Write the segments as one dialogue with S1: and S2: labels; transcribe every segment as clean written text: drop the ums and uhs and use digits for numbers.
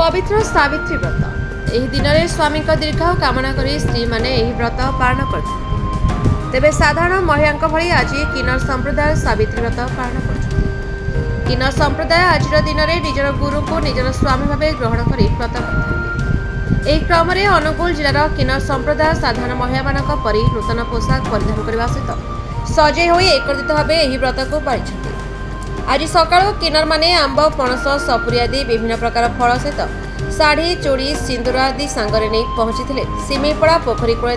S1: पवित्र सावित्री व्रत एही दिन में स्वामी दीर्घ कामना करी स्त्री माने एही व्रत पालन करते। तेबे साधारण महिला भली आज किन्नर संप्रदाय सावित्री व्रत पालन कर। किन्नर संप्रदाय आज दिन में निजर गुरु को निजर स्वामी भाव ग्रहण कर व्रत करते। एही क्रम में अनुगुल जिलार किन्नर संप्रदाय साधारण महिला परी नूतन पोशाक परिधान करने सहित सजे होई एकत्रित भाव एही व्रत को पालिछन्ति। आज सकाळु किन्नर माने आंब पणस सपुरी आदि विभिन्न प्रकार फल सहित शाढ़ी चूड़ी सिंदूर आदि सांगरे नहीं पहुंची सिमिपड़ा पोखरी कूले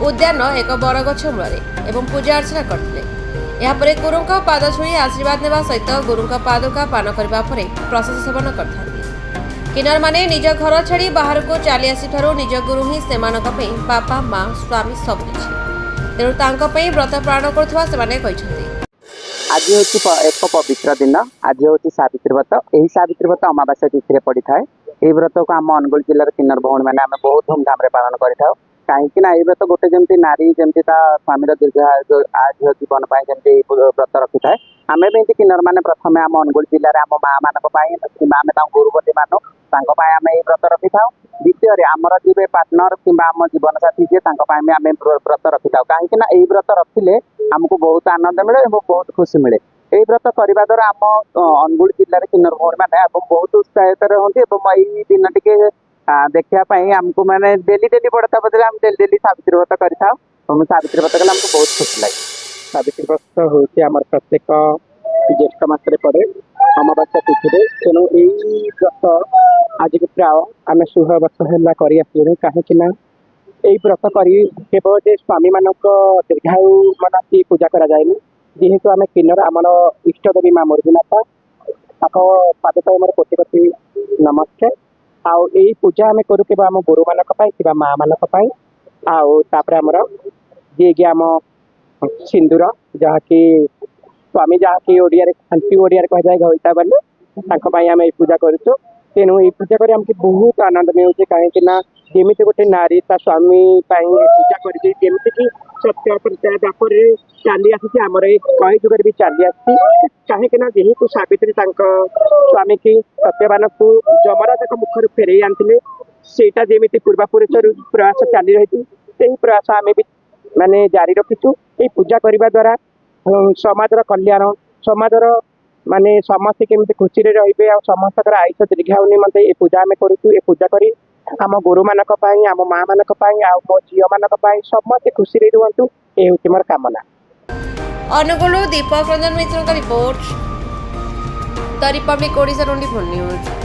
S1: उद्यान एक बरगछ मूल एवं पूजा अर्चना करते। गुरुंक पाद छुई आशीर्वाद नेवा सहित गुरुंक पादुका पान करबा परे प्रसाद सेवन करथांती। किन्नर माने निज घर छाड़ी बाहर को चली आसिठारु निज गुरु ही सेमानक पई बापा माँ स्वामी सब किछि तेणु तांक पई व्रत पालन करथुवा सेमाने कहिसथि।
S2: आज हूँ एक पवित्र दिन। आज हूँ सावित्री व्रत। यही सावित्री व्रत अमावास्या तिथि पड़ी था। यही व्रत को आम अनुगुल जिलार किन्नर भौणी मैंने आम बहुत धूमधाम पालन करें कहीं व्रत गोटे जमी नारी जमी स्वामी दीर्घ आज जीवन जमी व्रत रखी थाए आम भी किन्नर मैंने प्रथम आम अनुगुल जिले में आम माँ मान आम गुरु बोली मानु आम ये व्रत रखी था। द्वितीय आमर जी पार्टनर कि आम जीवन साथी जी आम व्रत रखी था कहीं व्रत रखिले आमको बहुत आनंद मिले और बहुत खुशी मिले। यही व्रत करने द्वारा आम अनुगुल जिले किन्नर भौणी मैंने बहुत उत्साहित होती यही दिन टी देखापी आमको मैंने डेली डेली पड़ता बदले आम डेली डेली सावित्री व्रत कर सावित्री व्रत कले आमको बहुत खुशी लगे। सावित्री व्रत हूँ आम प्रत्येक ज्येष्ठ मसरे पड़े अमावास्या तिथि तेणु यही व्रत आज प्राय आम 16 वर्ष है कर कहीं यही व्रत कर केवल जे स्वामी मानक दीर्घायु मनाती पूजा करा जाए जेहेतु आम किन्नर आमर इष्ट देवी माँ मुरगीनाथ पाद तले मोर कोटि कोटि नमस्ते। आउ यही पूजा आम करूँ केवल आम गुरु मानक माँ मानक आउर आमर जी आम सिंदूर जहाँकि स्वामी जहाँकि ओडिया खांसी ओडिया कह जाए घईता बोले आम पूजा करूँ। तेणु ये पूजा कर आमको बहुत आनंद मिलूँ कहीं जमी गोटे नारी ता स्वामी पूजा करमी कि सत्य प्रत्या दापर चली आसी आमर कई जुगर भी चली आसी कहीं जेहेतु सावित्री स्वामी की सत्यवान को जमराज मुखर फेरे आनी सेटा जमी पूर्वापुरुष प्रयास चली रही से प्रयास आम भी माने जारी रखीचु। ये पूजा करने द्वारा समाज कल्याण समाजर माने समस्ते केमती खुशी रे आ समस्त आयुष दीर्घायु निमंते ये पूजा आम करूँ। ये पूजा करी आम गुरु मानक आम माँ मानक मो झील मानक समस्ते खुशी रे रुहतु ये हूँ मोर कामना।
S1: अनुगुल दीपक रंजन मिश्र का report the Republic Odisha 24 news.